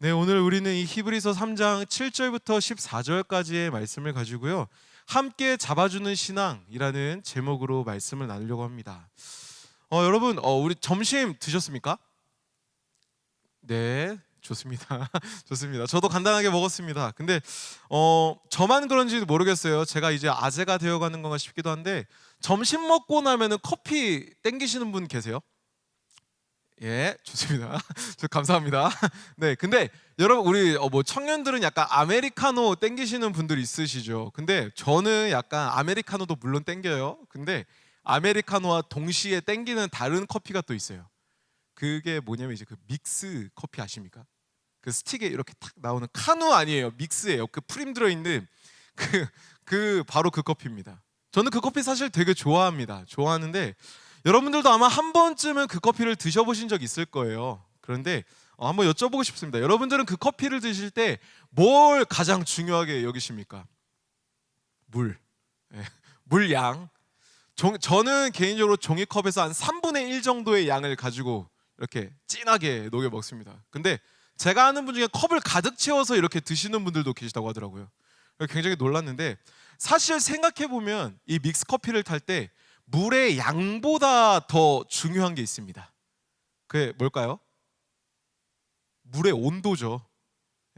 네, 오늘 우리는 이 히브리서 3장 7절부터 14절까지의 말씀을 가지고요. 함께 잡아주는 신앙이라는 제목으로 말씀을 나누려고 합니다. 여러분, 우리 점심 드셨습니까? 네, 좋습니다. 좋습니다. 저도 간단하게 먹었습니다. 근데 저만 그런지도 모르겠어요. 제가 이제 아재가 되어가는 건가 싶기도 한데 점심 먹고 나면은 커피 땡기시는 분 계세요? 예, 좋습니다. 감사합니다. 네, 근데 여러분 우리 청년들은 약간 아메리카노 땡기시는 분들 있으시죠? 근데 저는 약간 아메리카노도 물론 땡겨요. 근데 아메리카노와 동시에 땡기는 다른 커피가 또 있어요. 그게 뭐냐면 이제 그 믹스 커피 아십니까? 그 스틱에 이렇게 탁 나오는 카누 아니에요. 믹스예요. 그 프림 들어있는 바로 그 커피입니다. 저는 그 커피 사실 되게 좋아합니다. 좋아하는데 여러분들도 아마 한 번쯤은 그 커피를 드셔보신 적 있을 거예요. 그런데 한번 여쭤보고 싶습니다. 여러분들은 그 커피를 드실 때 뭘 가장 중요하게 여기십니까? 물. 예, 물양. 저는 개인적으로 종이컵에서 한 3분의 1 정도의 양을 가지고 이렇게 진하게 녹여 먹습니다. 근데 제가 아는 분 중에 컵을 가득 채워서 이렇게 드시는 분들도 계시다고 하더라고요. 굉장히 놀랐는데 사실 생각해보면 이 믹스 커피를 탈 때 물의 양보다 더 중요한 게 있습니다. 그게 뭘까요? 물의 온도죠.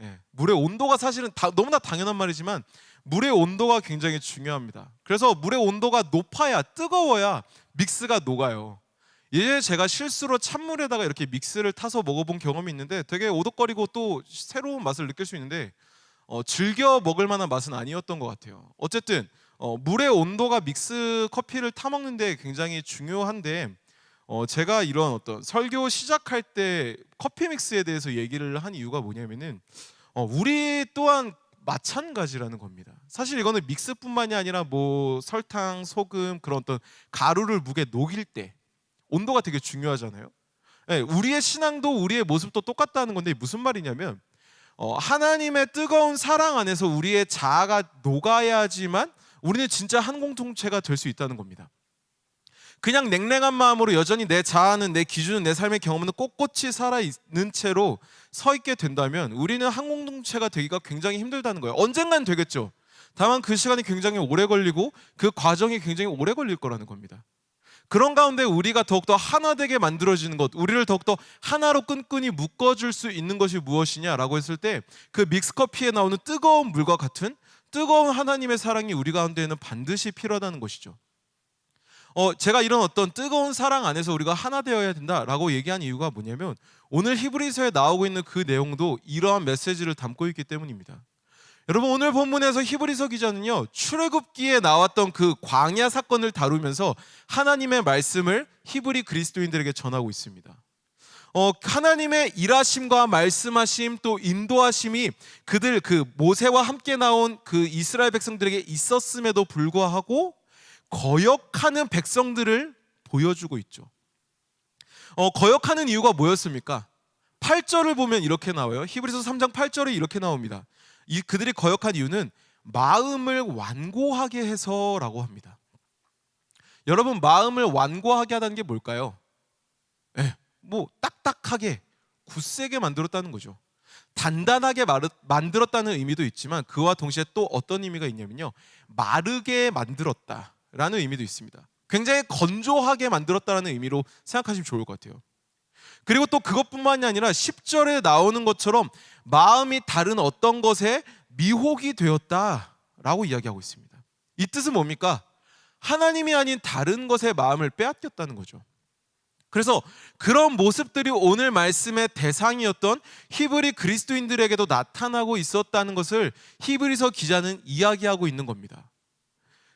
예, 물의 온도가 사실은 너무나 당연한 말이지만 물의 온도가 굉장히 중요합니다. 그래서 물의 온도가 높아야, 뜨거워야 믹스가 녹아요. 예전에 제가 실수로 찬물에다가 이렇게 믹스를 타서 먹어본 경험이 있는데 되게 오독거리고 또 새로운 맛을 느낄 수 있는데 즐겨 먹을 만한 맛은 아니었던 것 같아요. 어쨌든 물의 온도가 믹스 커피를 타 먹는데 굉장히 중요한데 제가 이런 어떤 설교 시작할 때 커피 믹스에 대해서 얘기를 한 이유가 뭐냐면은 우리 또한 마찬가지라는 겁니다. 사실 이거는 믹스뿐만이 아니라 뭐 설탕, 소금 그런 어떤 가루를 묵에 녹일 때 온도가 되게 중요하잖아요. 네, 우리의 신앙도 우리의 모습도 똑같다는 건데 무슨 말이냐면 하나님의 뜨거운 사랑 안에서 우리의 자아가 녹아야지만 우리는 진짜 한 공동체가 될 수 있다는 겁니다. 그냥 냉랭한 마음으로 여전히 내 자아는, 내 기준은, 내 삶의 경험은 꼿꼿이 살아있는 채로 서 있게 된다면 우리는 한 공동체가 되기가 굉장히 힘들다는 거예요. 언젠간 되겠죠. 다만 그 시간이 굉장히 오래 걸리고 그 과정이 굉장히 오래 걸릴 거라는 겁니다. 그런 가운데 우리가 더욱더 하나 되게 만들어지는 것, 우리를 더욱더 하나로 끈끈이 묶어줄 수 있는 것이 무엇이냐라고 했을 때 그 믹스커피에 나오는 뜨거운 물과 같은 뜨거운 하나님의 사랑이 우리 가운데에는 반드시 필요하다는 것이죠. 제가 이런 어떤 뜨거운 사랑 안에서 우리가 하나 되어야 된다라고 얘기한 이유가 뭐냐면 오늘 히브리서에 나오고 있는 그 내용도 이러한 메시지를 담고 있기 때문입니다. 여러분 오늘 본문에서 히브리서 기자는요 출애굽기에 나왔던 그 광야 사건을 다루면서 하나님의 말씀을 히브리 그리스도인들에게 전하고 있습니다. 하나님의 일하심과 말씀하심 또 인도하심이 그들 그 모세와 함께 나온 그 이스라엘 백성들에게 있었음에도 불구하고 거역하는 백성들을 보여주고 있죠. 거역하는 이유가 뭐였습니까? 8절을 보면 이렇게 나와요. 히브리서 3장 8절에 이렇게 나옵니다. 그들이 거역한 이유는 마음을 완고하게 해서라고 합니다. 여러분 마음을 완고하게 하다는 게 뭘까요? 뭐 딱딱하게 굳세게 만들었다는 거죠. 단단하게 만들었다는 의미도 있지만 그와 동시에 또 어떤 의미가 있냐면요 마르게 만들었다라는 의미도 있습니다. 굉장히 건조하게 만들었다는 의미로 생각하시면 좋을 것 같아요. 그리고 또 그것뿐만이 아니라 10절에 나오는 것처럼 마음이 다른 어떤 것에 미혹이 되었다라고 이야기하고 있습니다. 이 뜻은 뭡니까? 하나님이 아닌 다른 것에 마음을 빼앗겼다는 거죠. 그래서 그런 모습들이 오늘 말씀의 대상이었던 히브리 그리스도인들에게도 나타나고 있었다는 것을 히브리서 기자는 이야기하고 있는 겁니다.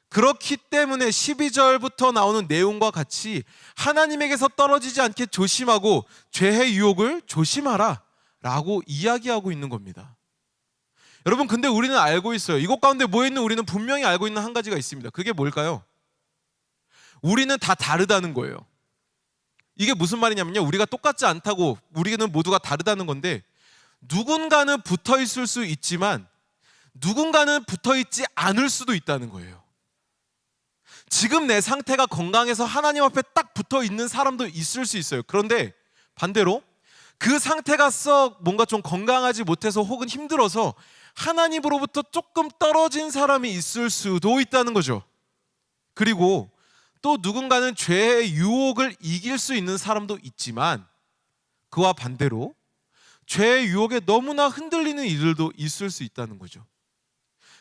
그렇기 때문에 12절부터 나오는 내용과 같이 하나님에게서 떨어지지 않게 조심하고 죄의 유혹을 조심하라 라고 이야기하고 있는 겁니다. 여러분 근데 우리는 알고 있어요. 이것 가운데 모여있는 우리는 분명히 알고 있는 한 가지가 있습니다. 그게 뭘까요? 우리는 다 다르다는 거예요. 이게 무슨 말이냐면요 우리가 똑같지 않다고 우리는 모두가 다르다는 건데 누군가는 붙어 있을 수 있지만 누군가는 붙어 있지 않을 수도 있다는 거예요. 지금 내 상태가 건강해서 하나님 앞에 딱 붙어 있는 사람도 있을 수 있어요. 그런데 반대로 그 상태가 썩 뭔가 좀 건강하지 못해서 혹은 힘들어서 하나님으로부터 조금 떨어진 사람이 있을 수도 있다는 거죠. 그리고 또 누군가는 죄의 유혹을 이길 수 있는 사람도 있지만 그와 반대로 죄의 유혹에 너무나 흔들리는 이들도 있을 수 있다는 거죠.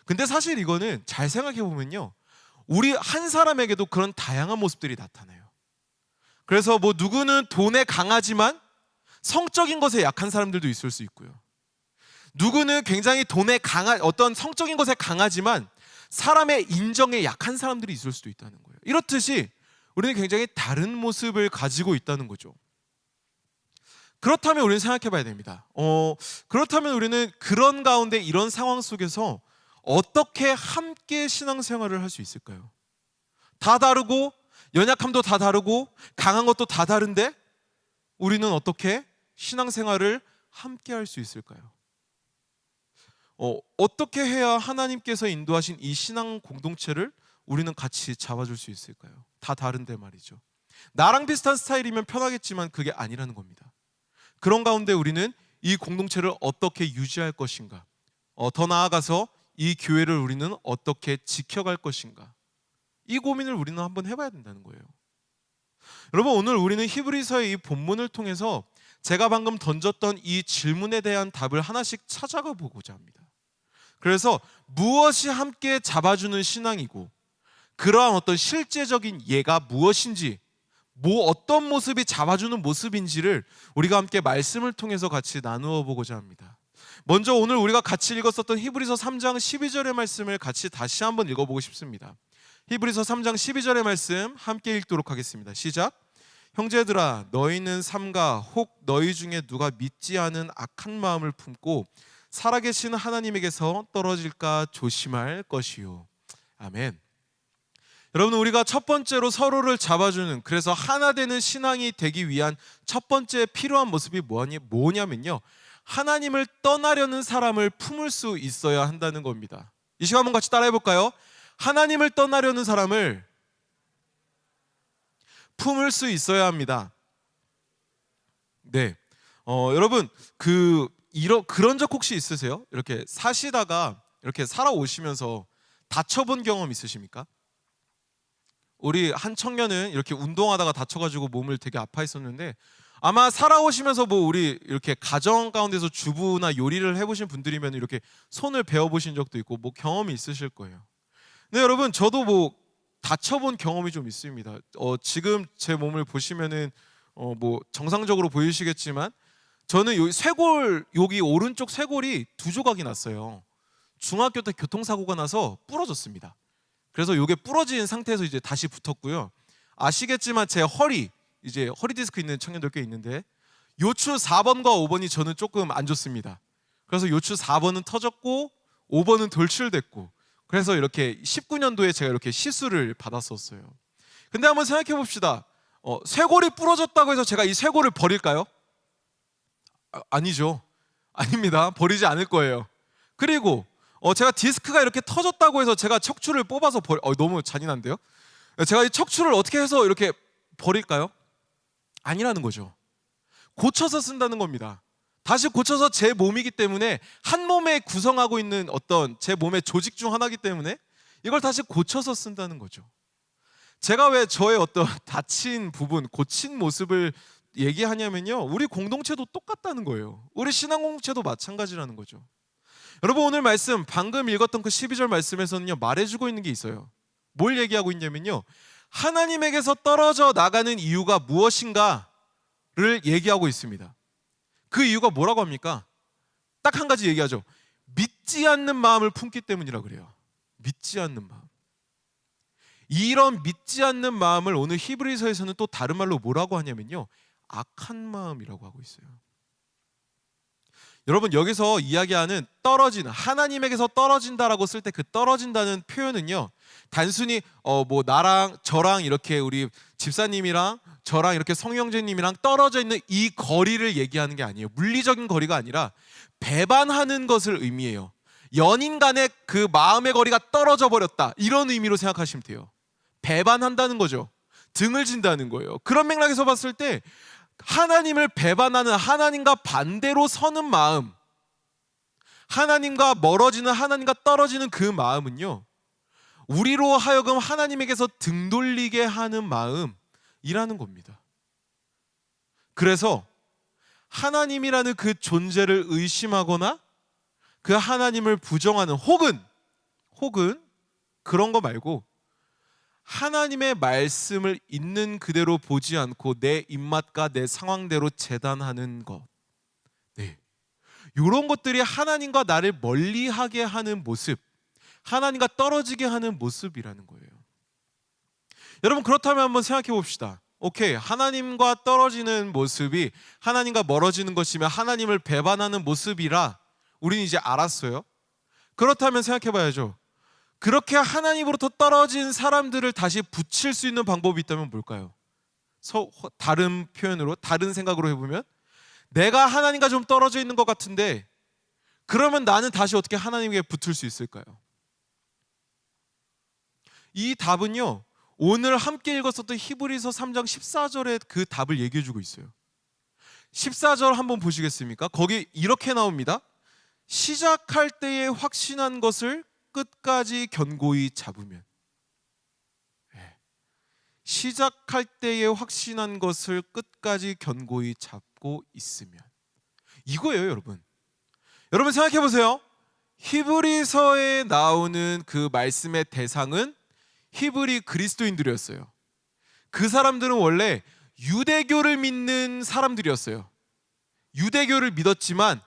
근데 사실 이거는 잘 생각해 보면요, 우리 한 사람에게도 그런 다양한 모습들이 나타나요. 그래서 뭐 누구는 돈에 강하지만 성적인 것에 약한 사람들도 있을 수 있고요. 누구는 굉장히 돈에 강한 어떤 성적인 것에 강하지만 사람의 인정에 약한 사람들이 있을 수도 있다는 거예요. 이렇듯이 우리는 굉장히 다른 모습을 가지고 있다는 거죠. 그렇다면 우리는 생각해 봐야 됩니다. 그렇다면 우리는 그런 가운데 이런 상황 속에서 어떻게 함께 신앙생활을 할 수 있을까요? 다 다르고 연약함도 다 다르고 강한 것도 다 다른데 우리는 어떻게 신앙생활을 함께 할 수 있을까요? 어떻게 해야 하나님께서 인도하신 이 신앙 공동체를 우리는 같이 잡아줄 수 있을까요? 다 다른데 말이죠. 나랑 비슷한 스타일이면 편하겠지만 그게 아니라는 겁니다. 그런 가운데 우리는 이 공동체를 어떻게 유지할 것인가, 더 나아가서 이 교회를 우리는 어떻게 지켜갈 것인가, 이 고민을 우리는 한번 해봐야 된다는 거예요. 여러분, 오늘 우리는 히브리서의 이 본문을 통해서 제가 방금 던졌던 이 질문에 대한 답을 하나씩 찾아가 보고자 합니다. 그래서 무엇이 함께 잡아주는 신앙이고 그러한 어떤 실제적인 예가 무엇인지, 어떤 모습이 잡아주는 모습인지를 우리가 함께 말씀을 통해서 같이 나누어 보고자 합니다. 먼저 오늘 우리가 같이 읽었었던 히브리서 3장 12절의 말씀을 같이 다시 한번 읽어보고 싶습니다. 히브리서 3장 12절의 말씀 함께 읽도록 하겠습니다. 시작. 형제들아, 너희는 삼가 혹 너희 중에 누가 믿지 않은 악한 마음을 품고 살아계신 하나님에게서 떨어질까 조심할 것이요. 아멘. 여러분, 우리가 첫 번째로 서로를 잡아주는, 그래서 하나 되는 신앙이 되기 위한 첫 번째 필요한 모습이 뭐냐면요, 하나님을 떠나려는 사람을 품을 수 있어야 한다는 겁니다. 이 시간 한번 같이 따라해 볼까요? 하나님을 떠나려는 사람을 품을 수 있어야 합니다. 네, 여러분 그런 적 혹시 있으세요? 이렇게 사시다가 이렇게 살아오시면서 다쳐본 경험 있으십니까? 우리 한 청년은 이렇게 운동하다가 다쳐가지고 몸을 되게 아파했었는데, 아마 살아오시면서 뭐 우리 이렇게 가정 가운데서 주부나 요리를 해보신 분들이면 이렇게 손을 베어보신 적도 있고 뭐 경험이 있으실 거예요. 근데 여러분, 저도 뭐 다쳐본 경험이 좀 있습니다. 지금 제 몸을 보시면은 뭐 정상적으로 보이시겠지만 저는 여기 오른쪽 쇄골이 2조각이 났어요. 중학교 때 교통사고가 나서 부러졌습니다. 그래서 이게 부러진 상태에서 이제 다시 붙었고요. 아시겠지만 제 허리 디스크 있는 청년들 꽤 있는데 요추 4번과 5번이 저는 조금 안 좋습니다. 그래서 요추 4번은 터졌고 5번은 돌출됐고, 그래서 이렇게 19년도에 제가 이렇게 시술을 받았었어요. 근데 한번 생각해 봅시다. 쇄골이 부러졌다고 해서 제가 이 쇄골을 버릴까요? 아니죠. 아닙니다. 버리지 않을 거예요. 그리고 제가 디스크가 이렇게 터졌다고 해서 제가 척추를 뽑아서 너무 잔인한데요? 제가 이 척추를 어떻게 해서 이렇게 버릴까요? 아니라는 거죠. 고쳐서 쓴다는 겁니다. 다시 고쳐서 제 몸이기 때문에, 한 몸에 구성하고 있는 어떤 제 몸의 조직 중 하나이기 때문에 이걸 다시 고쳐서 쓴다는 거죠. 제가 왜 저의 어떤 다친 부분, 고친 모습을 얘기하냐면요, 우리 공동체도 똑같다는 거예요. 우리 신앙 공동체도 마찬가지라는 거죠. 여러분, 오늘 말씀 방금 읽었던 그 12절 말씀에서는요, 말해주고 있는 게 있어요. 뭘 얘기하고 있냐면요, 하나님에게서 떨어져 나가는 이유가 무엇인가를 얘기하고 있습니다. 그 이유가 뭐라고 합니까? 딱 한 가지 얘기하죠. 믿지 않는 마음을 품기 때문이라 그래요. 믿지 않는 마음. 이런 믿지 않는 마음을 오늘 히브리서에서는 또 다른 말로 뭐라고 하냐면요, 악한 마음이라고 하고 있어요. 여러분, 여기서 이야기하는 떨어진, 하나님에게서 떨어진다라고 쓸 때 그 떨어진다는 표현은요, 단순히 뭐 나랑 저랑 이렇게 우리 집사님이랑 저랑 이렇게 성형제님이랑 떨어져 있는 이 거리를 얘기하는 게 아니에요. 물리적인 거리가 아니라 배반하는 것을 의미해요. 연인 간의 그 마음의 거리가 떨어져 버렸다, 이런 의미로 생각하시면 돼요. 배반한다는 거죠. 등을 진다는 거예요. 그런 맥락에서 봤을 때 하나님을 배반하는, 하나님과 반대로 서는 마음, 하나님과 멀어지는, 하나님과 떨어지는 그 마음은요, 우리로 하여금 하나님에게서 등 돌리게 하는 마음이라는 겁니다. 그래서 하나님이라는 그 존재를 의심하거나 그 하나님을 부정하는, 혹은 그런 거 말고 하나님의 말씀을 있는 그대로 보지 않고 내 입맛과 내 상황대로 재단하는 것, 네, 이런 것들이 하나님과 나를 멀리하게 하는 모습, 하나님과 떨어지게 하는 모습이라는 거예요. 여러분, 그렇다면 한번 생각해 봅시다. 오케이, 하나님과 떨어지는 모습이 하나님과 멀어지는 것이면 하나님을 배반하는 모습이라 우리는 이제 알았어요. 그렇다면 생각해 봐야죠. 그렇게 하나님으로부터 떨어진 사람들을 다시 붙일 수 있는 방법이 있다면 뭘까요? 다른 표현으로, 다른 생각으로 해보면, 내가 하나님과 좀 떨어져 있는 것 같은데 그러면 나는 다시 어떻게 하나님에게 붙을 수 있을까요? 이 답은요, 오늘 함께 읽었었던 히브리서 3장 14절에 그 답을 얘기해 주고 있어요. 14절 한번 보시겠습니까? 거기 이렇게 나옵니다. 시작할 때에 확신한 것을 끝까지 견고히 잡으면, 시작할 때에 확신한 것을 끝까지 견고히 잡고 있으면, 이거예요. 여러분 생각해 보세요. 히브리서에 나오는 그 말씀의 대상은 히브리 그리스도인들이었어요. 그 사람들은 원래 유대교를 믿는 사람들이었어요. 유대교를 믿었지만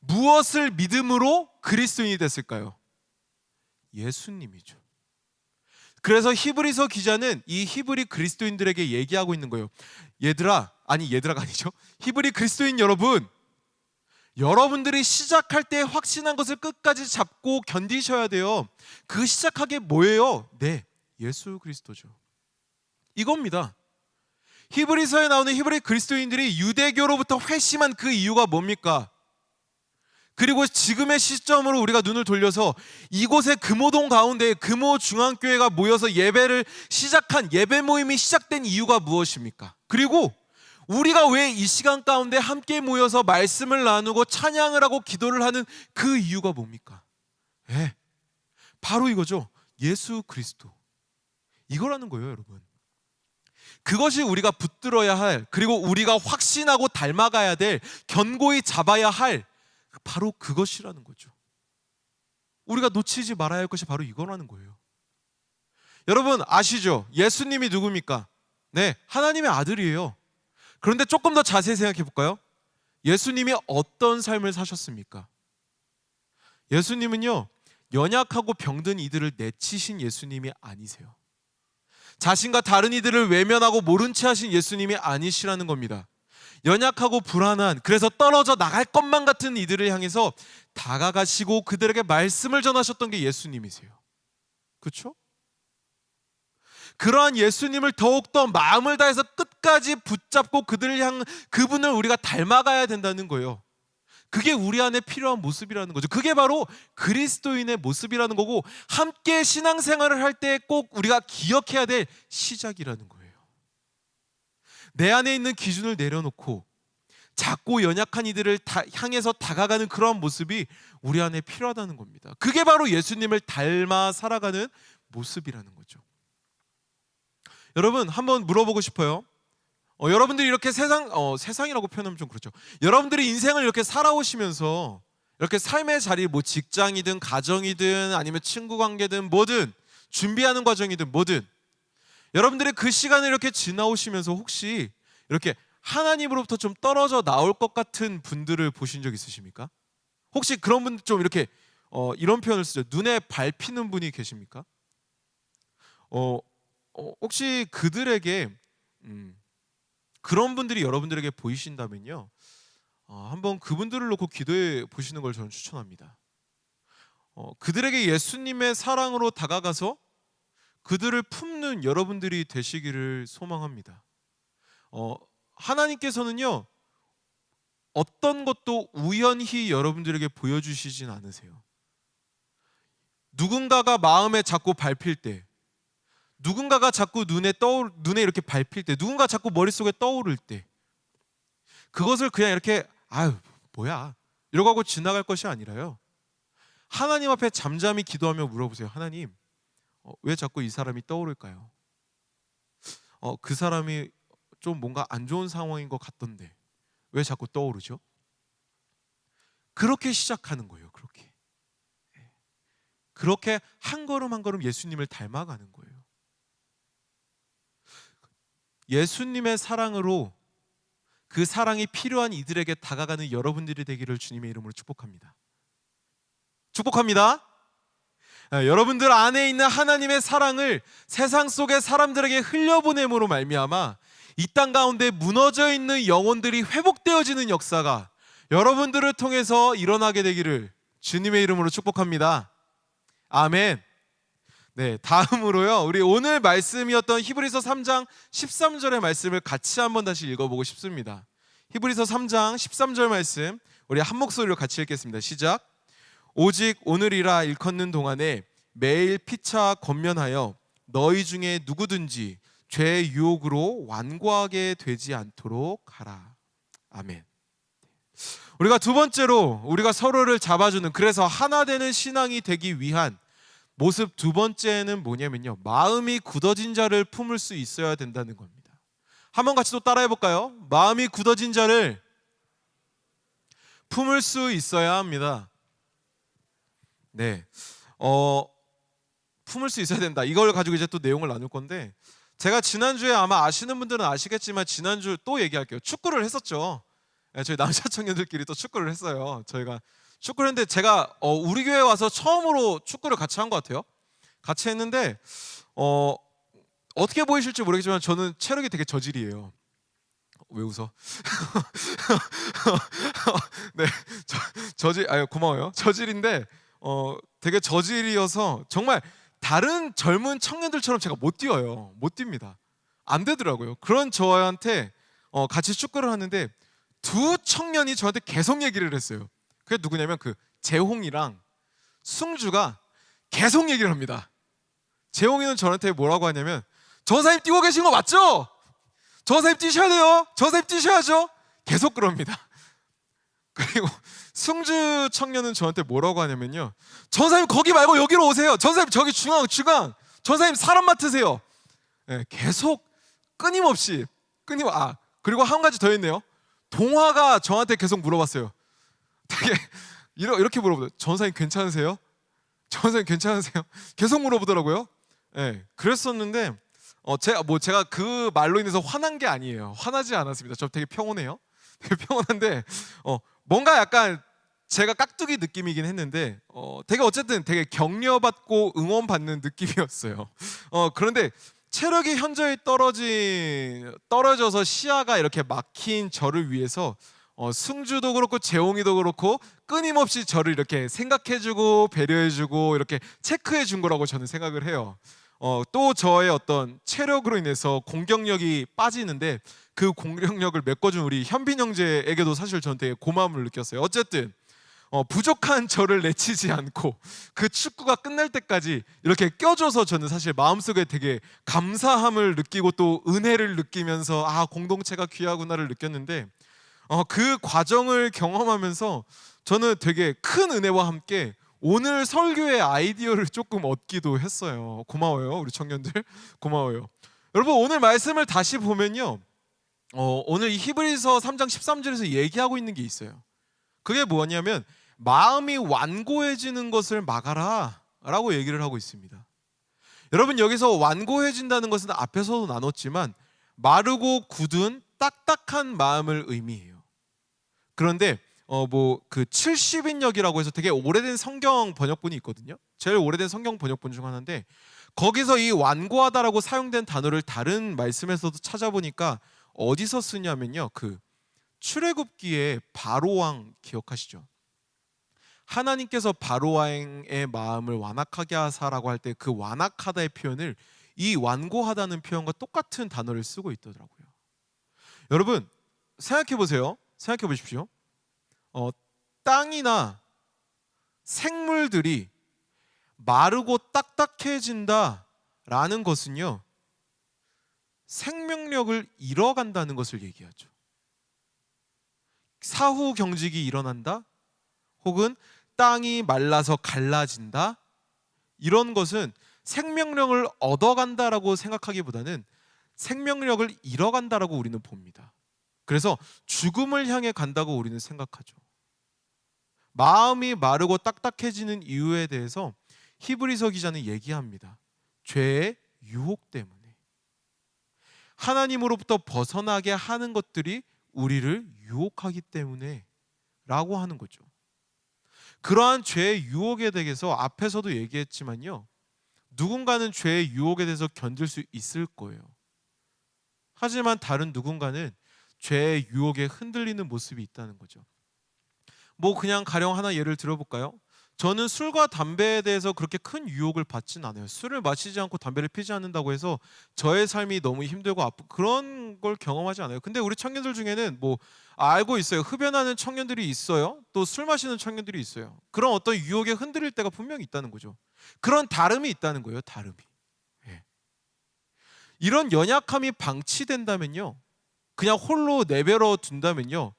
무엇을 믿음으로 그리스도인이 됐을까요? 예수님이죠. 그래서 히브리서 기자는 이 히브리 그리스도인들에게 얘기하고 있는 거예요. 얘들아가 아니죠. 히브리 그리스도인 여러분, 여러분들이 시작할 때 확신한 것을 끝까지 잡고 견디셔야 돼요. 그 시작하게 뭐예요? 네, 예수 그리스도죠. 이겁니다. 히브리서에 나오는 히브리 그리스도인들이 유대교로부터 회심한 그 이유가 뭡니까? 그리고 지금의 시점으로 우리가 눈을 돌려서 이곳의 금호동 가운데 금호 중앙교회가 모여서 예배를 시작한, 예배 모임이 시작된 이유가 무엇입니까? 그리고 우리가 왜 이 시간 가운데 함께 모여서 말씀을 나누고 찬양을 하고 기도를 하는 그 이유가 뭡니까? 바로 이거죠. 예수 그리스도. 이거라는 거예요, 여러분. 그것이 우리가 붙들어야 할, 그리고 우리가 확신하고 닮아가야 될, 견고히 잡아야 할 바로 그것이라는 거죠. 우리가 놓치지 말아야 할 것이 바로 이거라는 거예요. 여러분 아시죠? 예수님이 누굽니까? 네, 하나님의 아들이에요. 그런데 조금 더 자세히 생각해 볼까요? 예수님이 어떤 삶을 사셨습니까? 예수님은요, 연약하고 병든 이들을 내치신 예수님이 아니세요. 자신과 다른 이들을 외면하고 모른 채 하신 예수님이 아니시라는 겁니다. 연약하고 불안한, 그래서 떨어져 나갈 것만 같은 이들을 향해서 다가가시고 그들에게 말씀을 전하셨던 게 예수님이세요. 그렇죠? 그러한 예수님을 더욱더 마음을 다해서 끝까지 붙잡고 그분을 우리가 닮아가야 된다는 거예요. 그게 우리 안에 필요한 모습이라는 거죠. 그게 바로 그리스도인의 모습이라는 거고, 함께 신앙생활을 할 때 꼭 우리가 기억해야 될 시작이라는 거예요. 내 안에 있는 기준을 내려놓고 작고 연약한 이들을 향해서 다가가는 그러한 모습이 우리 안에 필요하다는 겁니다. 그게 바로 예수님을 닮아 살아가는 모습이라는 거죠. 여러분 한번 물어보고 싶어요. 여러분들이 이렇게 세상이라고 표현하면 좀 그렇죠. 여러분들이 인생을 이렇게 살아오시면서 이렇게 삶의 자리, 뭐 직장이든 가정이든 아니면 친구 관계든 뭐든 준비하는 과정이든 뭐든, 여러분들이 그 시간을 이렇게 지나오시면서 혹시 이렇게 하나님으로부터 좀 떨어져 나올 것 같은 분들을 보신 적 있으십니까? 혹시 그런 분들 좀 이렇게 이런 표현을 쓰죠. 눈에 밟히는 분이 계십니까? 혹시 그들에게 그런 분들이 여러분들에게 보이신다면요, 한번 그분들을 놓고 기도해 보시는 걸 저는 추천합니다. 그들에게 예수님의 사랑으로 다가가서 그들을 품는 여러분들이 되시기를 소망합니다. 하나님께서는요, 어떤 것도 우연히 여러분들에게 보여주시진 않으세요. 누군가가 마음에 자꾸 밟힐 때, 누군가가 자꾸 눈에 이렇게 밟힐 때, 누군가 자꾸 머릿속에 떠오를 때, 그것을 그냥 이렇게 아유 뭐야 이러고 하고 지나갈 것이 아니라요. 하나님 앞에 잠잠히 기도하며 물어보세요. 하나님, 왜 자꾸 이 사람이 떠오를까요? 그 사람이 좀 뭔가 안 좋은 상황인 것 같던데 왜 자꾸 떠오르죠? 그렇게 시작하는 거예요. 그렇게 한 걸음 한 걸음 예수님을 닮아가는 거예요. 예수님의 사랑으로 그 사랑이 필요한 이들에게 다가가는 여러분들이 되기를 주님의 이름으로 축복합니다. 축복합니다. 여러분들 안에 있는 하나님의 사랑을 세상 속의 사람들에게 흘려보냄으로 말미암아 이 땅 가운데 무너져 있는 영혼들이 회복되어지는 역사가 여러분들을 통해서 일어나게 되기를 주님의 이름으로 축복합니다. 아멘. 네, 다음으로요. 우리 오늘 말씀이었던 히브리서 3장 13절의 말씀을 같이 한번 다시 읽어보고 싶습니다. 히브리서 3장 13절 말씀 우리 한 목소리로 같이 읽겠습니다. 시작. 오직 오늘이라 일컫는 동안에 매일 피차 권면하여 너희 중에 누구든지 죄의 유혹으로 완고하게 되지 않도록 하라. 아멘. 우리가 두 번째로 우리가 서로를 잡아주는, 그래서 하나 되는 신앙이 되기 위한 모습 두 번째는 뭐냐면요, 마음이 굳어진 자를 품을 수 있어야 된다는 겁니다. 한번 같이 또 따라해 볼까요? 마음이 굳어진 자를 품을 수 있어야 합니다. 네, 품을 수 있어야 된다. 이걸 가지고 이제 또 내용을 나눌 건데, 제가 지난주에 아마 아시는 분들은 아시겠지만 지난주 또 얘기할게요. 축구를 했었죠. 저희 남자 청년들끼리 또 축구를 했어요. 저희가 축구를 했는데 제가 우리 교회 와서 처음으로 축구를 같이 한 것 같아요. 같이 했는데 어떻게 보이실지 모르겠지만 저는 체력이 되게 저질이에요. 왜 웃어? 네, 저질. 아유 고마워요. 저질인데 되게 저질이어서 정말 다른 젊은 청년들처럼 제가 못 뛰어요. 못 뜁니다. 안 되더라고요. 그런 저한테 같이 축구를 하는데 두 청년이 저한테 계속 얘기를 했어요. 그게 누구냐면 그 재홍이랑 승주가 계속 얘기를 합니다. 재홍이는 저한테 뭐라고 하냐면, 저 선생님 뛰고 계신 거 맞죠? 저 선생님 뛰셔야 돼요. 저 선생님 뛰셔야죠. 계속 그럽니다. 그리고 승주 청년은 저한테 뭐라고 하냐면요, 저 선생님 거기 말고 여기로 오세요. 저 선생님 저기 중앙. 저 선생님 사람 맡으세요. 네, 계속 끊임없이 그리고 한 가지 더 있네요. 동화가 저한테 계속 물어봤어요. 되게 이렇게 물어보더라고요. 전사님 괜찮으세요? 전사님 괜찮으세요? 계속 물어보더라고요. 네, 그랬었는데 제가 그 말로 인해서 화난 게 아니에요. 화나지 않았습니다. 저 되게 평온해요. 되게 평온한데 뭔가 약간 제가 깍두기 느낌이긴 했는데 되게 어쨌든 되게 격려받고 응원받는 느낌이었어요. 그런데 체력이 현저히 떨어져서 시야가 이렇게 막힌 저를 위해서 승주도 그렇고 재홍이도 그렇고 끊임없이 저를 이렇게 생각해주고 배려해주고 이렇게 체크해준 거라고 저는 생각을 해요. 또 저의 어떤 체력으로 인해서 공격력이 빠지는데 그 공격력을 메꿔준 우리 현빈 형제에게도 사실 저는 되게 고마움을 느꼈어요. 어쨌든 부족한 저를 내치지 않고 그 축구가 끝날 때까지 이렇게 껴줘서 저는 사실 마음속에 되게 감사함을 느끼고 또 은혜를 느끼면서 공동체가 귀하구나를 느꼈는데, 그 과정을 경험하면서 저는 되게 큰 은혜와 함께 오늘 설교의 아이디어를 조금 얻기도 했어요. 고마워요, 우리 청년들. 고마워요. 여러분, 오늘 말씀을 다시 보면요, 오늘 이 히브리서 3장 13절에서 얘기하고 있는 게 있어요. 그게 뭐냐면 마음이 완고해지는 것을 막아라 라고 얘기를 하고 있습니다. 여러분, 여기서 완고해진다는 것은 앞에서도 나눴지만 마르고 굳은 딱딱한 마음을 의미해요. 그런데 그 70인역이라고 해서 되게 오래된 성경 번역본이 있거든요. 제일 오래된 성경 번역본 중 하나인데 거기서 이 완고하다라고 사용된 단어를 다른 말씀에서도 찾아보니까 어디서 쓰냐면요, 그 출애굽기에 바로왕 기억하시죠? 하나님께서 바로왕의 마음을 완악하게 하사라고 할 때 그 완악하다의 표현을 이 완고하다는 표현과 똑같은 단어를 쓰고 있더라고요. 여러분 생각해 보세요. 생각해 보십시오. 땅이나 생물들이 마르고 딱딱해진다라는 것은요, 생명력을 잃어간다는 것을 얘기하죠. 사후 경직이 일어난다, 혹은 땅이 말라서 갈라진다, 이런 것은 생명력을 얻어간다라고 생각하기보다는 생명력을 잃어간다라고 우리는 봅니다. 그래서 죽음을 향해 간다고 우리는 생각하죠. 마음이 마르고 딱딱해지는 이유에 대해서 히브리서 기자는 얘기합니다. 죄의 유혹 때문에. 하나님으로부터 벗어나게 하는 것들이 우리를 유혹하기 때문에 라고 하는 거죠. 그러한 죄의 유혹에 대해서 앞에서도 얘기했지만요, 누군가는 죄의 유혹에 대해서 견딜 수 있을 거예요. 하지만 다른 누군가는 죄의 유혹에 흔들리는 모습이 있다는 거죠. 그냥 가령 하나 예를 들어볼까요? 저는 술과 담배에 대해서 그렇게 큰 유혹을 받진 않아요. 술을 마시지 않고 담배를 피지 않는다고 해서 저의 삶이 너무 힘들고 아프고 그런 걸 경험하지 않아요. 근데 우리 청년들 중에는 알고 있어요. 흡연하는 청년들이 있어요. 또 술 마시는 청년들이 있어요. 그런 어떤 유혹에 흔들릴 때가 분명히 있다는 거죠. 그런 다름이 있다는 거예요. 다름이. 예. 이런 연약함이 방치된다면요, 그냥 홀로 내버려 둔다면요,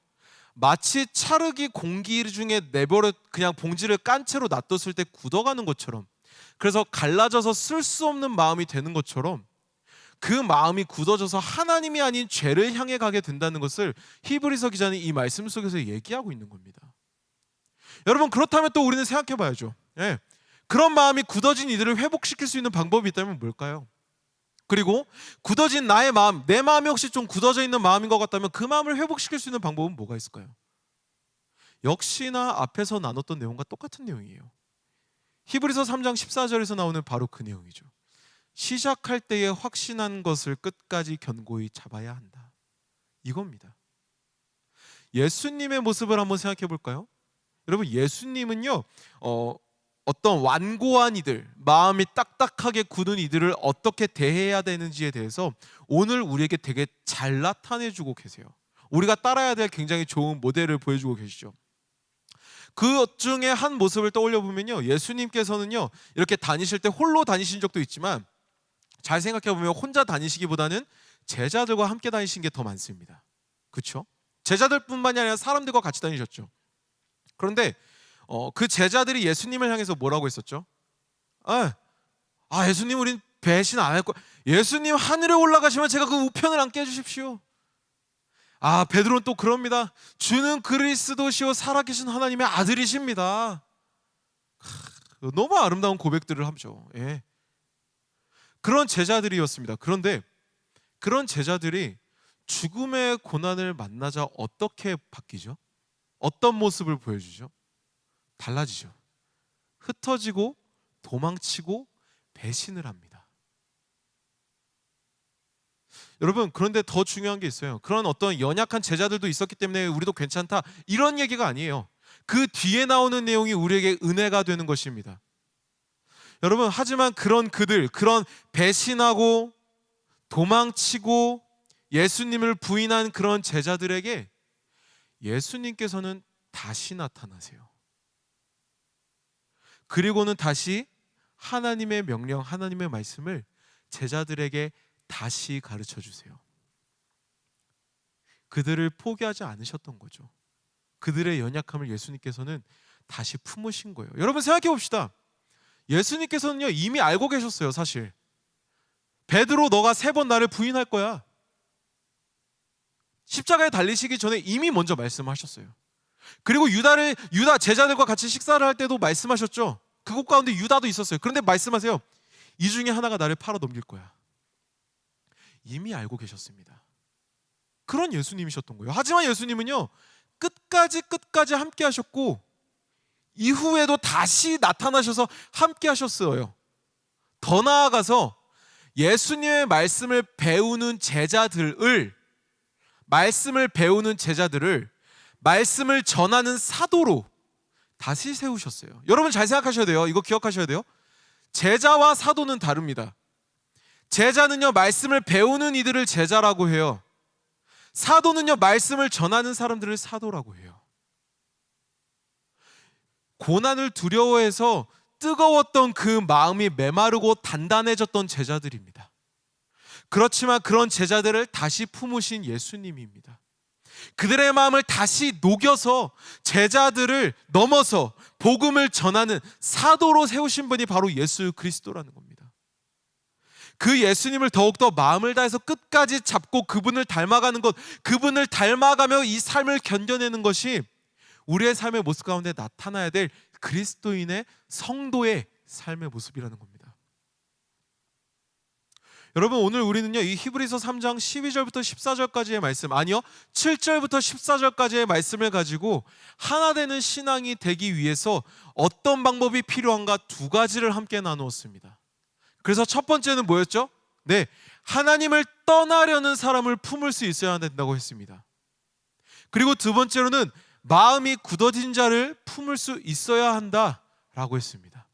마치 찰흙이 공기 중에 내버려 그냥 봉지를 깐 채로 놔뒀을 때 굳어가는 것처럼, 그래서 갈라져서 쓸 수 없는 마음이 되는 것처럼 그 마음이 굳어져서 하나님이 아닌 죄를 향해 가게 된다는 것을 히브리서 기자는 이 말씀 속에서 얘기하고 있는 겁니다. 여러분, 그렇다면 또 우리는 생각해 봐야죠. 예. 그런 마음이 굳어진 이들을 회복시킬 수 있는 방법이 있다면 뭘까요? 그리고 굳어진 나의 마음, 내 마음이 혹시 좀 굳어져 있는 마음인 것 같다면 그 마음을 회복시킬 수 있는 방법은 뭐가 있을까요? 역시나 앞에서 나눴던 내용과 똑같은 내용이에요. 히브리서 3장 14절에서 나오는 바로 그 내용이죠. 시작할 때에 확신한 것을 끝까지 견고히 잡아야 한다, 이겁니다. 예수님의 모습을 한번 생각해 볼까요? 여러분, 예수님은요, 어떤 완고한 이들, 마음이 딱딱하게 굳은 이들을 어떻게 대해야 되는지에 대해서 오늘 우리에게 되게 잘 나타내주고 계세요. 우리가 따라야 될 굉장히 좋은 모델을 보여주고 계시죠. 그 중에 한 모습을 떠올려 보면요, 예수님께서는요, 이렇게 다니실 때 홀로 다니신 적도 있지만 잘 생각해 보면 혼자 다니시기보다는 제자들과 함께 다니신 게 더 많습니다. 그렇죠? 제자들뿐만이 아니라 사람들과 같이 다니셨죠. 그런데 그 제자들이 예수님을 향해서 뭐라고 했었죠? 예수님, 우린 배신 안 할 거야. 예수님 하늘에 올라가시면 제가 그 우편을 안 깨주십시오. 베드로는 또 그럽니다. 주는 그리스도시요 살아계신 하나님의 아들이십니다. 너무 아름다운 고백들을 하죠. 예. 그런 제자들이었습니다. 그런데 그런 제자들이 죽음의 고난을 만나자 어떻게 바뀌죠? 어떤 모습을 보여주죠? 달라지죠. 흩어지고 도망치고 배신을 합니다. 여러분, 그런데 더 중요한 게 있어요. 그런 어떤 연약한 제자들도 있었기 때문에 우리도 괜찮다, 이런 얘기가 아니에요. 그 뒤에 나오는 내용이 우리에게 은혜가 되는 것입니다. 여러분, 하지만 그런 배신하고 도망치고 예수님을 부인한 그런 제자들에게 예수님께서는 다시 나타나세요. 그리고는 다시 하나님의 명령, 하나님의 말씀을 제자들에게 다시 가르쳐 주세요. 그들을 포기하지 않으셨던 거죠. 그들의 연약함을 예수님께서는 다시 품으신 거예요. 여러분, 생각해 봅시다. 예수님께서는요, 이미 알고 계셨어요. 사실 베드로, 너가 3번 나를 부인할 거야. 십자가에 달리시기 전에 이미 먼저 말씀하셨어요. 그리고 유다 제자들과 같이 식사를 할 때도 말씀하셨죠. 그곳 가운데 유다도 있었어요. 그런데 말씀하세요. 이 중에 하나가 나를 팔아 넘길 거야. 이미 알고 계셨습니다. 그런 예수님이셨던 거예요. 하지만 예수님은요, 끝까지 함께 하셨고 이후에도 다시 나타나셔서 함께 하셨어요. 더 나아가서 예수님의 말씀을 배우는 제자들을 말씀을 전하는 사도로 다시 세우셨어요. 여러분, 잘 생각하셔야 돼요. 이거 기억하셔야 돼요. 제자와 사도는 다릅니다. 제자는요, 말씀을 배우는 이들을 제자라고 해요. 사도는요, 말씀을 전하는 사람들을 사도라고 해요. 고난을 두려워해서 뜨거웠던 그 마음이 메마르고 단단해졌던 제자들입니다. 그렇지만 그런 제자들을 다시 품으신 예수님입니다. 그들의 마음을 다시 녹여서 제자들을 넘어서 복음을 전하는 사도로 세우신 분이 바로 예수 그리스도라는 겁니다. 그 예수님을 더욱더 마음을 다해서 끝까지 잡고 그분을 닮아가는 것, 그분을 닮아가며 이 삶을 견뎌내는 것이 우리의 삶의 모습 가운데 나타나야 될 그리스도인의 성도의 삶의 모습이라는 겁니다. 여러분, 오늘 우리는요, 이 히브리서 3장 12절부터 14절까지의 말씀, 아니요 7절부터 14절까지의 말씀을 가지고 하나 되는 신앙이 되기 위해서 어떤 방법이 필요한가 두 가지를 함께 나누었습니다. 그래서 첫 번째는 뭐였죠? 네, 하나님을 떠나려는 사람을 품을 수 있어야 된다고 했습니다. 그리고 두 번째로는 마음이 굳어진 자를 품을 수 있어야 한다라고 했습니다.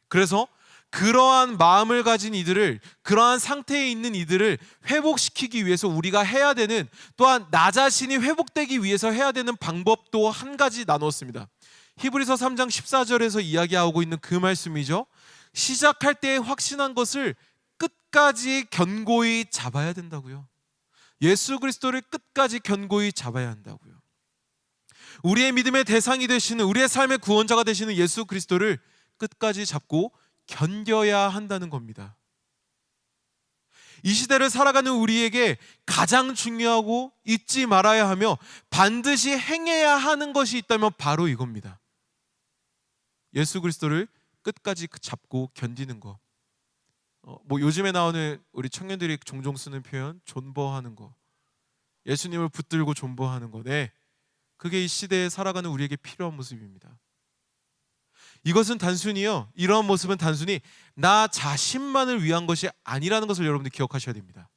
그래서 그러한 마음을 가진 이들을, 그러한 상태에 있는 이들을 회복시키기 위해서 우리가 해야 되는, 또한 나 자신이 회복되기 위해서 해야 되는 방법도 한 가지 나눴습니다. 히브리서 3장 14절에서 이야기하고 있는 그 말씀이죠. 시작할 때 확신한 것을 끝까지 견고히 잡아야 된다고요. 예수 그리스도를 끝까지 견고히 잡아야 한다고요. 우리의 믿음의 대상이 되시는, 우리의 삶의 구원자가 되시는 예수 그리스도를 끝까지 잡고 견뎌야 한다는 겁니다. 이 시대를 살아가는 우리에게 가장 중요하고 잊지 말아야 하며 반드시 행해야 하는 것이 있다면 바로 이겁니다. 예수 그리스도를 끝까지 잡고 견디는 거. 요즘에 나오는 우리 청년들이 종종 쓰는 표현, 존버하는 거, 예수님을 붙들고 존버하는 거, 네, 그게 이 시대에 살아가는 우리에게 필요한 모습입니다. 이것은 단순히요, 이런 모습은 단순히 나 자신만을 위한 것이 아니라는 것을 여러분들 기억하셔야 됩니다.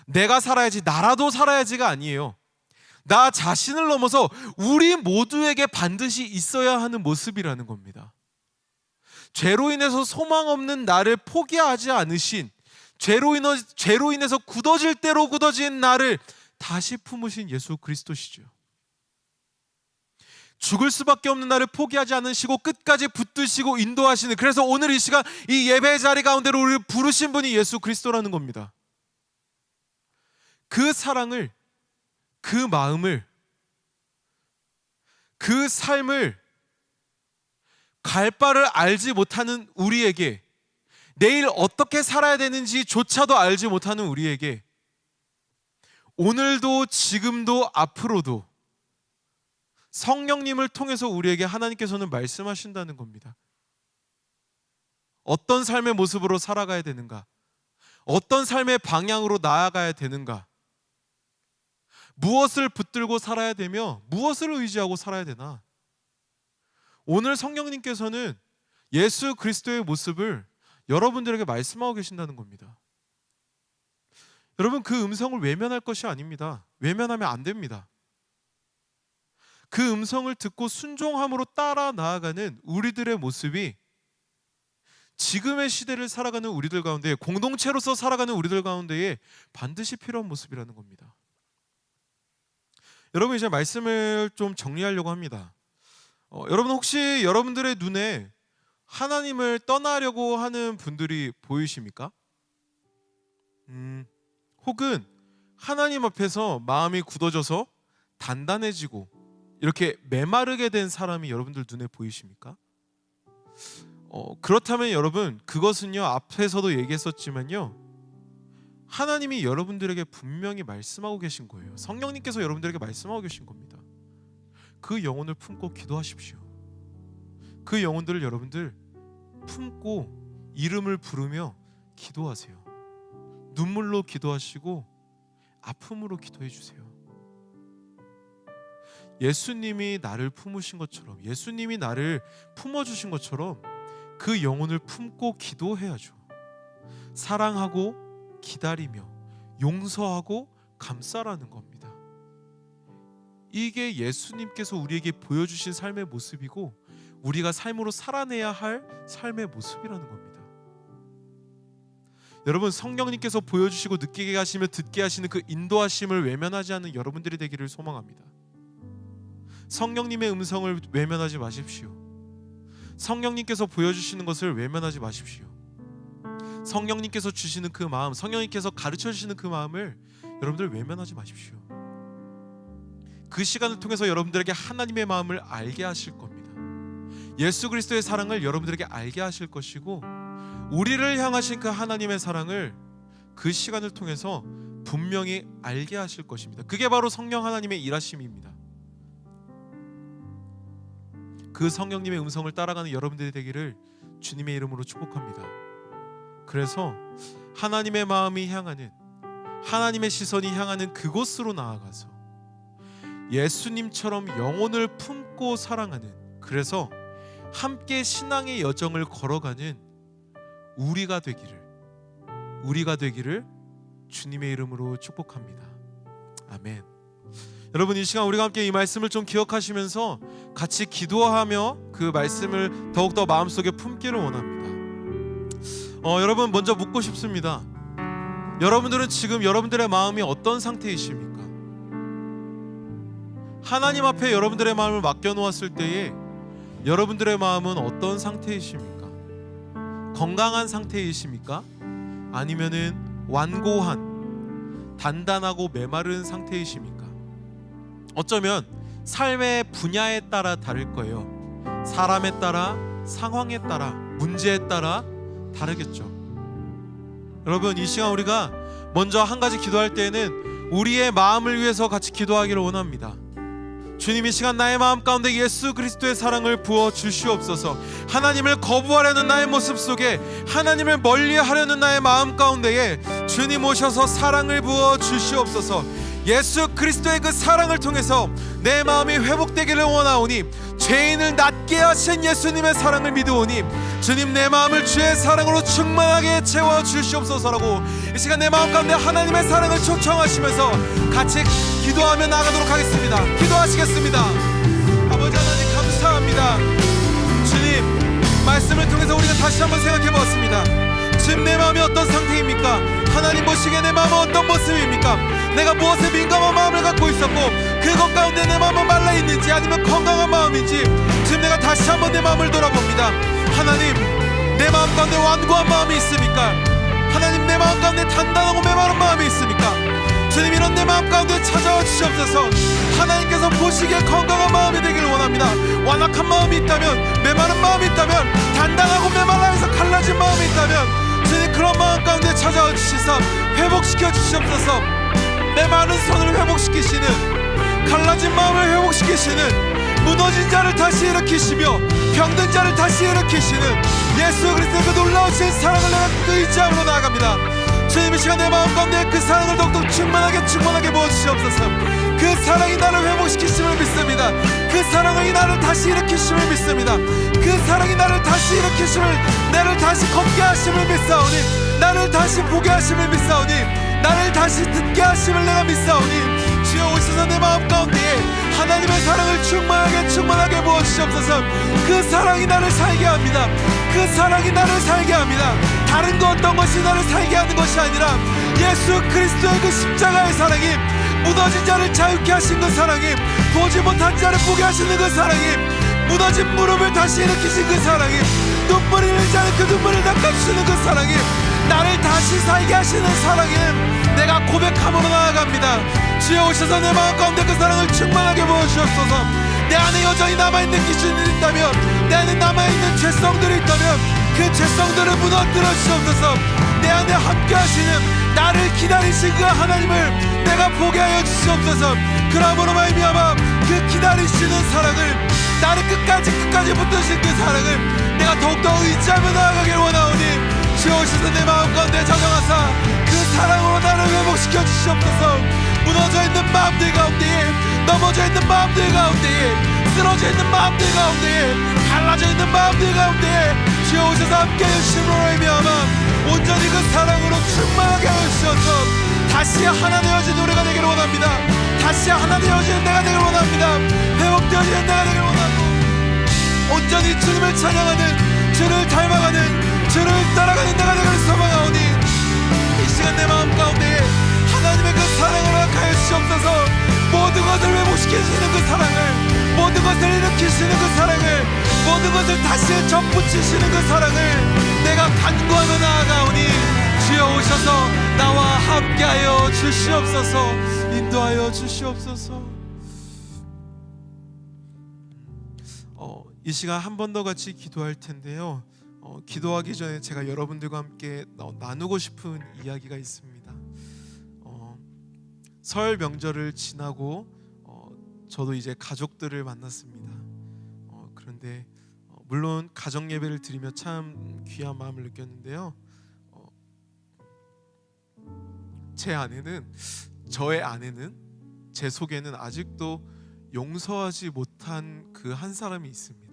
내가 살아야지, 나라도 살아야지가 아니에요. 나 자신을 넘어서 우리 모두에게 반드시 있어야 하는 모습이라는 겁니다. 죄로 인해서 소망 없는 나를 포기하지 않으신, 죄로 인해서 굳어질 대로 굳어진 나를 다시 품으신 예수 그리스도시죠. 죽을 수밖에 없는 나를 포기하지 않으시고 끝까지 붙드시고 인도하시는, 그래서 오늘 이 시간 이 예배 자리 가운데로 우리를 부르신 분이 예수 그리스도라는 겁니다. 그 사랑을, 그 마음을, 그 삶을 갈 바를 알지 못하는 우리에게, 내일 어떻게 살아야 되는지조차도 알지 못하는 우리에게 오늘도 지금도 앞으로도 성령님을 통해서 우리에게 하나님께서는 말씀하신다는 겁니다. 어떤 삶의 모습으로 살아가야 되는가? 어떤 삶의 방향으로 나아가야 되는가? 무엇을 붙들고 살아야 되며 무엇을 의지하고 살아야 되나? 오늘 성령님께서는 예수 그리스도의 모습을 여러분들에게 말씀하고 계신다는 겁니다. 여러분, 그 음성을 외면할 것이 아닙니다. 외면하면 안 됩니다. 그 음성을 듣고 순종함으로 따라 나아가는 우리들의 모습이 지금의 시대를 살아가는 우리들 가운데, 공동체로서 살아가는 우리들 가운데에 반드시 필요한 모습이라는 겁니다. 여러분, 이제 말씀을 좀 정리하려고 합니다. 여러분, 혹시 여러분들의 눈에 하나님을 떠나려고 하는 분들이 보이십니까? 혹은 하나님 앞에서 마음이 굳어져서 단단해지고 이렇게 메마르게 된 사람이 여러분들 눈에 보이십니까? 그렇다면 여러분, 그것은요, 앞에서도 얘기했었지만요, 하나님이 여러분들에게 분명히 말씀하고 계신 거예요. 성령님께서 여러분들에게 말씀하고 계신 겁니다. 그 영혼을 품고 기도하십시오. 그 영혼들을 여러분들 품고 이름을 부르며 기도하세요. 눈물로 기도하시고 아픔으로 기도해 주세요. 예수님이 나를 품으신 것처럼, 예수님이 나를 품어주신 것처럼 그 영혼을 품고 기도해야죠. 사랑하고 기다리며 용서하고 감싸라는 겁니다. 이게 예수님께서 우리에게 보여주신 삶의 모습이고 우리가 삶으로 살아내야 할 삶의 모습이라는 겁니다. 여러분, 성령님께서 보여주시고 느끼게 하시며 듣게 하시는 그 인도하심을 외면하지 않는 여러분들이 되기를 소망합니다. 성령님의 음성을 외면하지 마십시오. 성령님께서 보여주시는 것을 외면하지 마십시오. 성령님께서 주시는 그 마음, 성령님께서 가르쳐 주시는 그 마음을 여러분들 외면하지 마십시오. 그 시간을 통해서 여러분들에게 하나님의 마음을 알게 하실 겁니다. 예수 그리스도의 사랑을 여러분들에게 알게 하실 것이고, 우리를 향하신 그 하나님의 사랑을 그 시간을 통해서 분명히 알게 하실 것입니다. 그게 바로 성령 하나님의 일하심입니다. 그 성령님의 음성을 따라가는 여러분들이 되기를 주님의 이름으로 축복합니다. 그래서 하나님의 마음이 향하는, 하나님의 시선이 향하는 그곳으로 나아가서 예수님처럼 영혼을 품고 사랑하는, 그래서 함께 신앙의 여정을 걸어가는 우리가 되기를 주님의 이름으로 축복합니다. 아멘. 여러분, 이 시간 우리가 함께 이 말씀을 좀 기억하시면서 같이 기도하며 그 말씀을 더욱더 마음속에 품기를 원합니다. 여러분, 먼저 묻고 싶습니다. 여러분들은 지금 여러분들의 마음이 어떤 상태이십니까? 하나님 앞에 여러분들의 마음을 맡겨놓았을 때에 여러분들의 마음은 어떤 상태이십니까? 건강한 상태이십니까? 아니면은 완고한, 단단하고 메마른 상태이십니까? 어쩌면 삶의 분야에 따라 다를 거예요. 사람에 따라, 상황에 따라, 문제에 따라 다르겠죠. 여러분, 이 시간 우리가 먼저 한 가지 기도할 때에는 우리의 마음을 위해서 같이 기도하기를 원합니다. 주님, 이 시간 나의 마음 가운데 예수 그리스도의 사랑을 부어 주시옵소서. 하나님을 거부하려는 나의 모습 속에, 하나님을 멀리하려는 나의 마음 가운데에 주님 오셔서 사랑을 부어 주시옵소서. 예수 그리스도의 그 사랑을 통해서 내 마음이 회복되기를 원하오니, 죄인을 낫게 하신 예수님의 사랑을 믿으오니 주님, 내 마음을 주의 사랑으로 충만하게 채워 주시옵소서라고 이 시간 내 마음 가운데 하나님의 사랑을 초청하시면서 같이 기도하며 나가도록 하겠습니다. 기도하시겠습니다. 아버지 하나님, 감사합니다. 주님, 말씀을 통해서 우리가 다시 한번 생각해 보았습니다. 지금 내 마음이 어떤 상태입니까? 하나님 보시기에 내 마음은 어떤 모습입니까? 내가 무엇에 민감한 마음을 갖고 있었고, 그것 가운데 내 마음은 말라있는지 아니면 건강한 마음인지 지금 내가 다시 한번 내 마음을 돌아봅니다. 하나님, 내 마음 가운데 완고한 마음이 있습니까? 하나님, 내 마음 가운데 단단하고 메마른 마음이 있습니까? 주님, 이런 내 마음 가운데 찾아와 주시옵소서. 하나님께서 보시기에 건강한 마음이 되기를 원합니다. 완악한 마음이 있다면, 메마른 마음이 있다면, 단단하고 메말라해서 갈라진 마음이 있다면 주님, 그런 마음 가운데 찾아와 주시사 회복시켜 주시옵소서. 메마른 손을 회복시키시는, 갈라진 마음을 회복시키시는, 무너진 자를 다시 일으키시며 병든 자를 다시 일으키시는 예수 그리스도의 그 놀라우신 사랑을 내가 그 의지함으로 나아갑니다. 주님, 이 시간 내 마음 가운데 그 사랑을 더욱더 충만하게 부어주시옵소서. 그 사랑이 나를 회복시키심을 믿습니다. 그 사랑이 나를 다시 일으키심을 믿습니다. 그 사랑이 나를 다시 일으키심을, 나를 다시 걷게 하심을 믿사오니, 나를 다시 보게 하심을 믿사오니, 나를 다시 듣게 하심을 내가 믿사오니, 주여 오셔서 내 마음 가운데에 하나님의 사랑을 충만하게 부어주시옵소서. 그 사랑이 나를 살게 합니다. 그 사랑이 나를 살게 합니다. 다른 거 어떤 것이 나를 살게 하는 것이 아니라 예수 그리스도의 그 십자가의 사랑이, 무너진 자를 자유케 하신 그 사랑이, 보지 못한 자를 보게 하시는 그 사랑이, 무너진 무릎을 다시 일으키신 그 사랑이, 눈물이 흘리지 않은 그 눈물을 닦아주시는 그 사랑이, 나를 다시 살게 하시는 사랑이 내가 고백함으로 나아갑니다. 주여 오셔서 내 마음 가운데 그 사랑을 충만하게 부어주옵소서. 내 안에 여전히 남아있는 기준이 있다면, 내 안에 남아있는 죄성들이 있다면 그 죄성들을 무너뜨려 주시옵소서. 내 안에 함께 하시는, 나를 기다리신 그 하나님을 내가 보게 하여 주시옵소서. 그러므로 말미암아 그 기다리시는 사랑을, 나를 끝까지 붙드신 그 사랑을 내가 더욱더 의지하며 나아가길 원하오니, 주여 오셔서 내 마음 가운데 자정하사 그 사랑으로 나를 회복시켜 주시옵소서. 무너져 있는 마음들 가운데에, 넘어져 있는 마음들 가운데에, 쓰러져 있는 마음들 가운데에, 갈라져 있는 마음들 가운데에 주여 오셔서 함께 해주심으로 말미암아 온전히 그 사랑으로 충만하게 하여 주셔서 다시 하나 되어진 우리가 되기를 원합니다. 다시 하나 되어지는 내가 되기를 원합니다. 회복되어지는 내가 되기를 원하고, 온전히 주님을 찬양하는, 주를 닮아가는, 주를 따라가는 내가 되기를 소망하오니, 이 시간 내 마음 가운데 하나님의 그 사랑을 허락하여 주시옵소서. 모든 것을 회복시키시는 그 사랑을, 모든 것을 일으키시는 그 사랑을, 모든 것을 다시 접붙이시는 그 사랑을 내가 간구하며 나아가오니, 주여 오셔서 나와 함께하여 주시옵소서. 인도하여 주시옵소서. 이 시간 한 번 더 같이 기도할 텐데요. 기도하기 전에 제가 여러분들과 함께 나누고 싶은 이야기가 있습니다. 설 명절을 지나고 저도 이제 가족들을 만났습니다. 그런데 물론 가정 예배를 드리며 참 귀한 마음을 느꼈는데요. 저의 아내는 제 속에는 아직도 용서하지 못한 그 한 사람이 있습니다.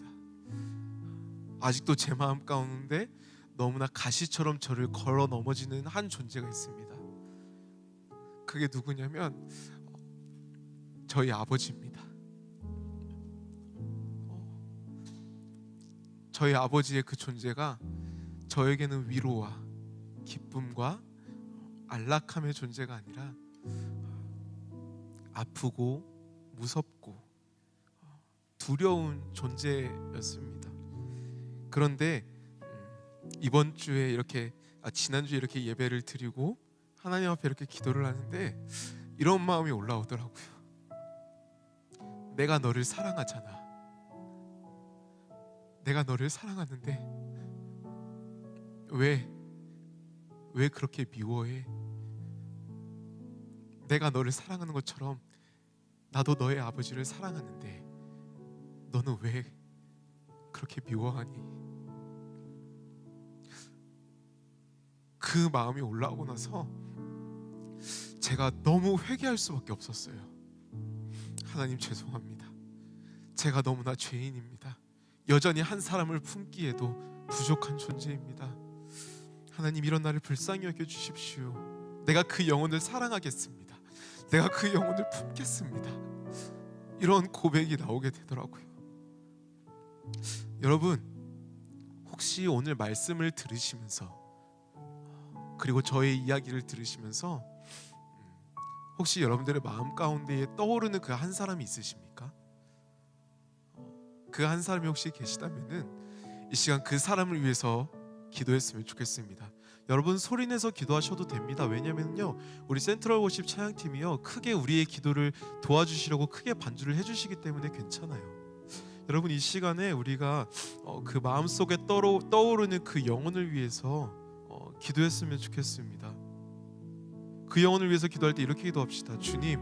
아직도 제 마음 가운데 너무나 가시처럼 저를 걸어 넘어지는 한 존재가 있습니다. 그게 누구냐면 저희 아버지입니다. 저희 아버지의 그 존재가 저에게는 위로와 기쁨과 안락함의 존재가 아니라 아프고 무섭고 두려운 존재였습니다. 그런데 이번 주에 지난주에 이렇게 예배를 드리고 하나님 앞에 이렇게 기도를 하는데 이런 마음이 올라오더라고요. 내가 너를 사랑하잖아. 내가 너를 사랑하는데 왜 그렇게 미워해? 내가 너를 사랑하는 것처럼 나도 너의 아버지를 사랑하는데 너는 왜 그렇게 미워하니? 그 마음이 올라오고 나서 제가 너무 회개할 수밖에 없었어요. 하나님 죄송합니다. 제가 너무나 죄인입니다. 여전히 한 사람을 품기에도 부족한 존재입니다. 하나님 이런 나를 불쌍히 여겨주십시오. 내가 그 영혼을 사랑하겠습니다. 내가 그 영혼을 품겠습니다. 이런 고백이 나오게 되더라고요. 여러분 혹시 오늘 말씀을 들으시면서 그리고 저의 이야기를 들으시면서 혹시 여러분들의 마음 가운데에 떠오르는 그 한 사람이 있으십니까? 그 한 사람이 혹시 계시다면은 이 시간 그 사람을 위해서 기도했으면 좋겠습니다. 여러분 소리내서 기도하셔도 됩니다. 왜냐면요 우리 센트럴 워십 찬양팀이요 크게 우리의 기도를 도와주시려고 크게 반주를 해주시기 때문에 괜찮아요. 여러분 이 시간에 우리가 그 마음속에 떠오르는 그 영혼을 위해서 기도했으면 좋겠습니다. 그 영혼을 위해서 기도할 때 이렇게 기도합시다. 주님,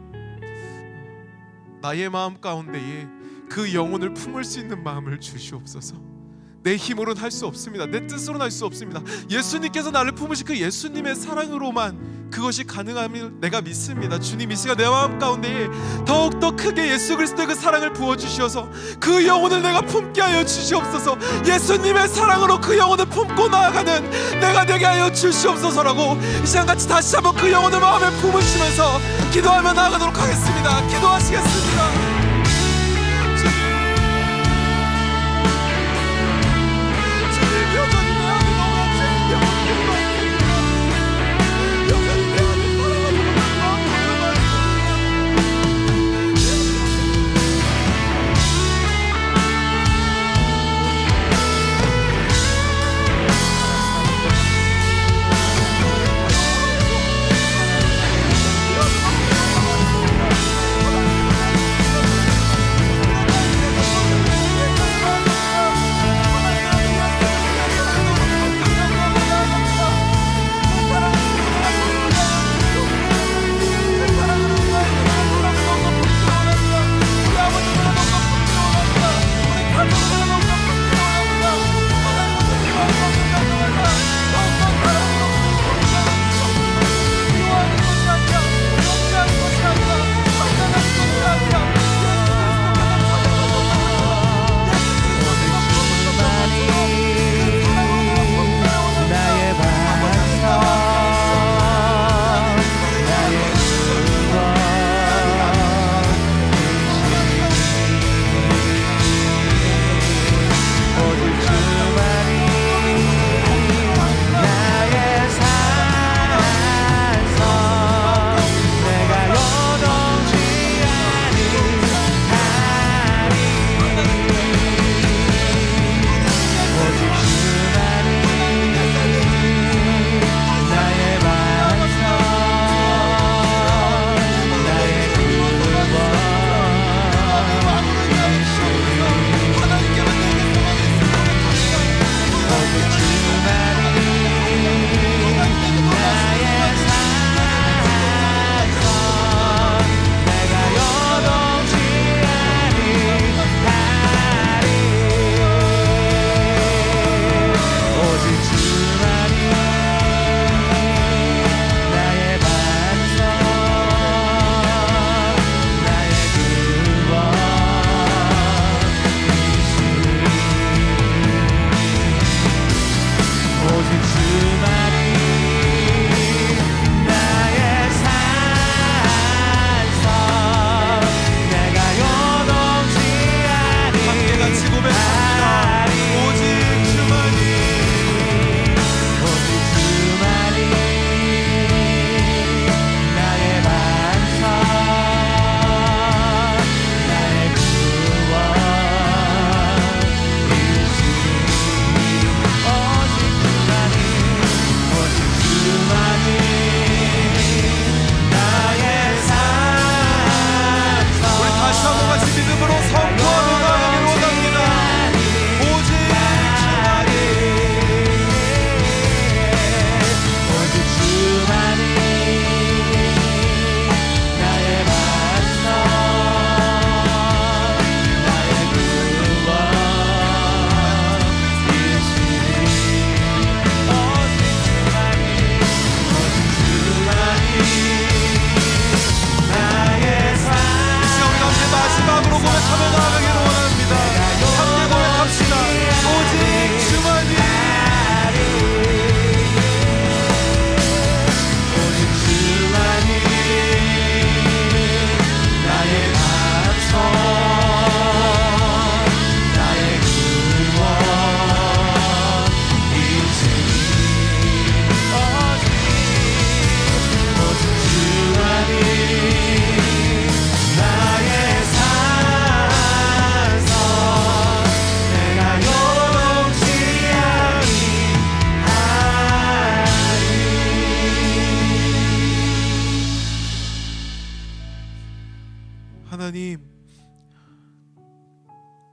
나의 마음 가운데에 그 영혼을 품을 수 있는 마음을 주시옵소서. 내 힘으로는 할 수 없습니다. 내 뜻으로는 할 수 없습니다. 예수님께서 나를 품으신 그 예수님의 사랑으로만 그것이 가능함을 내가 믿습니다. 주님 이 시간 내 마음 가운데에 더욱더 크게 예수 그리스도의 그 사랑을 부어주시어서 그 영혼을 내가 품게 하여 주시옵소서. 예수님의 사랑으로 그 영혼을 품고 나아가는 내가 되게 하여 주시옵소서라고 이 시간 같이 다시 한번 그 영혼을 마음에 품으시면서 기도하며 나아가도록 하겠습니다. 기도하시겠습니다.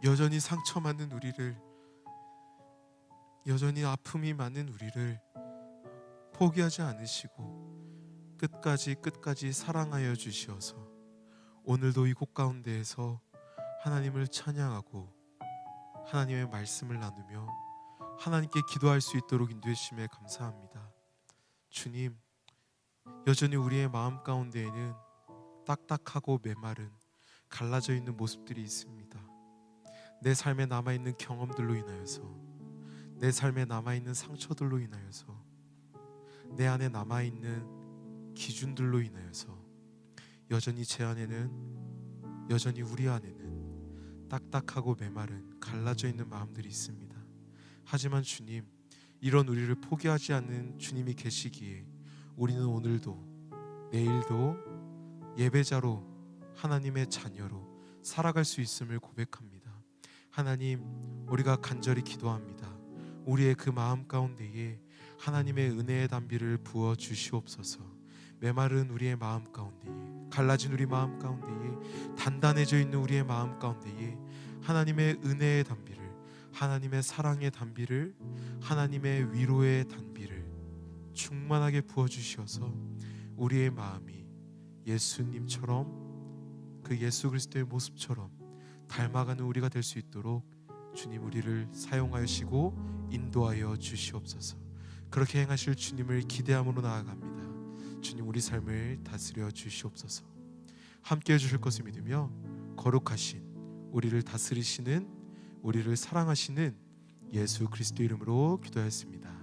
여전히 상처 많은 우리를, 여전히 아픔이 많은 우리를 포기하지 않으시고 끝까지 사랑하여 주시어서 오늘도 이곳 가운데에서 하나님을 찬양하고 하나님의 말씀을 나누며 하나님께 기도할 수 있도록 인도해 주심에 감사합니다. 주님, 여전히 우리의 마음 가운데에는 딱딱하고 메마른 갈라져 있는 모습들이 있습니다. 내 삶에 남아있는 경험들로 인하여서, 내 삶에 남아있는 상처들로 인하여서, 내 안에 남아있는 기준들로 인하여서 여전히 제 안에는, 여전히 우리 안에는 딱딱하고 메마른 갈라져 있는 마음들이 있습니다. 하지만 주님, 이런 우리를 포기하지 않는 주님이 계시기에 우리는 오늘도 내일도 예배자로, 하나님의 자녀로 살아갈 수 있음을 고백합니다. 하나님, 우리가 간절히 기도합니다. 우리의 그 마음 가운데에 하나님의 은혜의 담비를 부어 주시옵소서. 메마른 우리의 마음 가운데에, 갈라진 우리 마음 가운데에, 단단해져 있는 우리의 마음 가운데에 하나님의 은혜의 담비를, 하나님의 사랑의 담비를, 하나님의 위로의 담비를 충만하게 부어 주시어서 우리의 마음이 예수님처럼, 그 예수 그리스도의 모습처럼 닮아가는 우리가 될 수 있도록 주님 우리를 사용하시고 인도하여 주시옵소서. 그렇게 행하실 주님을 기대함으로 나아갑니다. 주님, 우리 삶을 다스려 주시옵소서. 함께 해주실 것을 믿으며 거룩하신, 우리를 다스리시는, 우리를 사랑하시는 예수 그리스도 이름으로 기도하였습니다.